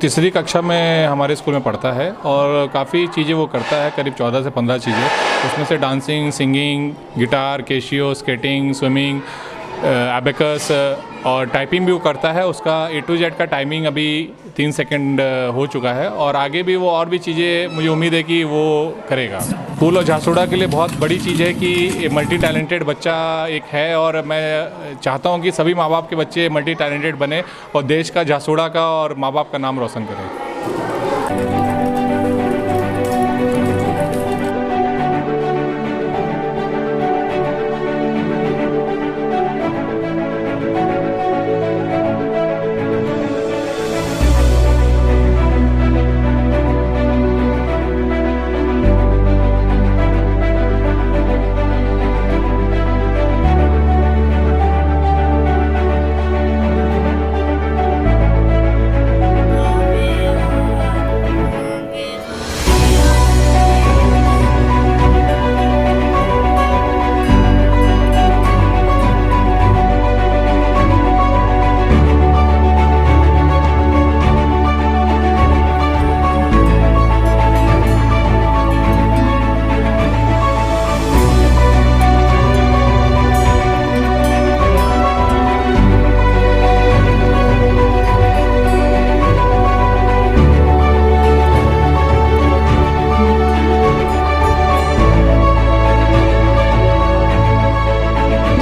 तीसरी कक्षा में हमारे स्कूल में पढ़ता है और काफ़ी चीज़ें वो करता है, करीब 14 से 15 चीज़ें। उसमें से dancing, singing, guitar, cashew, skating, swimming, abacus और टाइपिंग भी वो करता है। उसका A to Z का टाइमिंग अभी 3 सेकंड हो चुका है और आगे भी वो और भी चीज़ें मुझे उम्मीद है कि वो करेगा। स्कूल और झारसुगुड़ा के लिए बहुत बड़ी चीज़ है कि मल्टी टैलेंटेड बच्चा एक है और मैं चाहता हूँ कि सभी माँ बाप के बच्चे मल्टी टैलेंटेड बने और देश का, झारसुगुड़ा का और माँ बाप का नाम रोशन करें।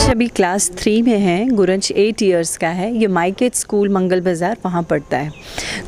अभी क्लास 3 में है। गुरंश 8 इयर्स का है। ये माइकेट स्कूल मंगल बाज़ार वहाँ पढ़ता है।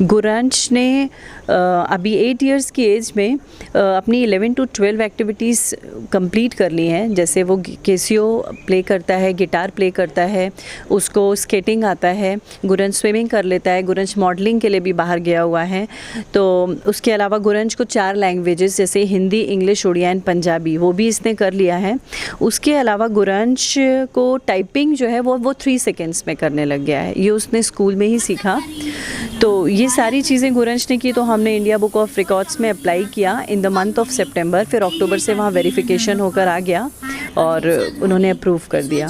गुरंश ने अभी 8 इयर्स की एज में अपनी 11 to 12 एक्टिविटीज़ कंप्लीट कर ली हैं। जैसे वो कैसियो प्ले करता है, गिटार प्ले करता है, उसको स्केटिंग आता है, गुरंश स्विमिंग कर लेता है, गुरंश मॉडलिंग के लिए भी बाहर गया हुआ है। तो उसके अलावा गुरंश को 4 लैंग्वेजेस जैसे हिंदी, इंग्लिश, उड़िया एंड पंजाबी वो भी इसने कर लिया है। उसके अलावा गुरंश को टाइपिंग जो है वो 3 सेकेंड्स में करने लग गया है। ये उसने स्कूल में ही सीखा। तो ये सारी चीज़ें गुरंश ने की तो हमने इंडिया बुक ऑफ रिकॉर्ड्स में अप्लाई किया इन द मंथ ऑफ सितंबर। फिर अक्टूबर से वहाँ वेरिफिकेशन होकर आ गया और उन्होंने अप्रूव कर दिया।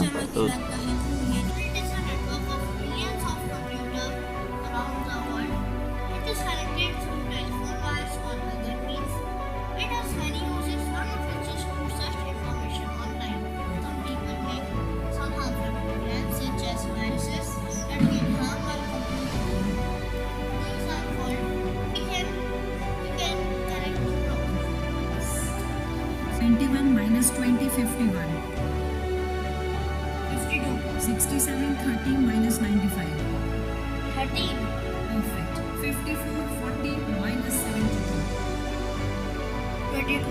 -20 51 52 67 30 -95 13 perfect 54 40 -72 22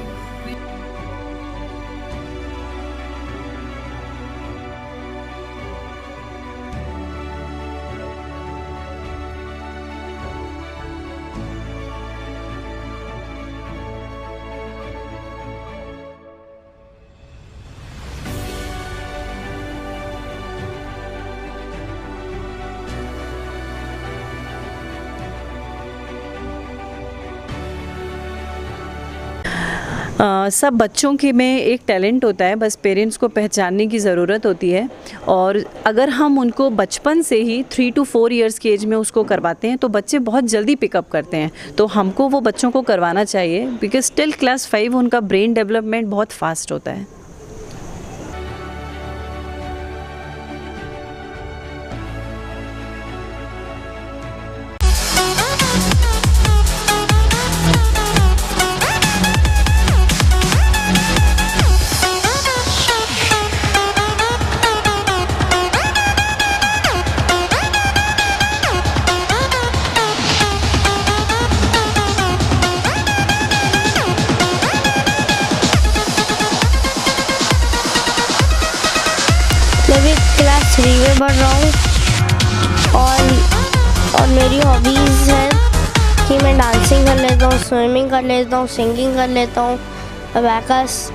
सब बच्चों के में एक टैलेंट होता है, बस पेरेंट्स को पहचानने की ज़रूरत होती है। और अगर हम उनको बचपन से ही 3 to 4 इयर्स की एज में उसको करवाते हैं तो बच्चे बहुत जल्दी पिकअप करते हैं। तो हमको वो बच्चों को करवाना चाहिए बिकॉज टिल क्लास 5 उनका ब्रेन डेवलपमेंट बहुत फास्ट होता है। मैं भी क्लास 3 में पढ़ रहा हूँ और मेरी हॉबीज़ है कि मैं डांसिंग कर लेता हूँ, स्विमिंग कर लेता हूँ, सिंगिंग कर लेता हूँ, abacus,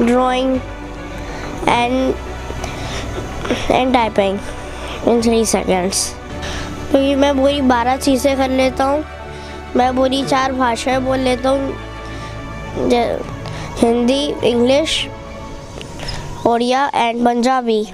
drawing and typing in 3 seconds. क्योंकि मैं पूरी 12 चीज़ें कर लेता हूँ। मैं पूरी 4 भाषाएं बोल लेता हूँ, हिंदी, इंग्लिश, उड़िया एंड पंजाबी।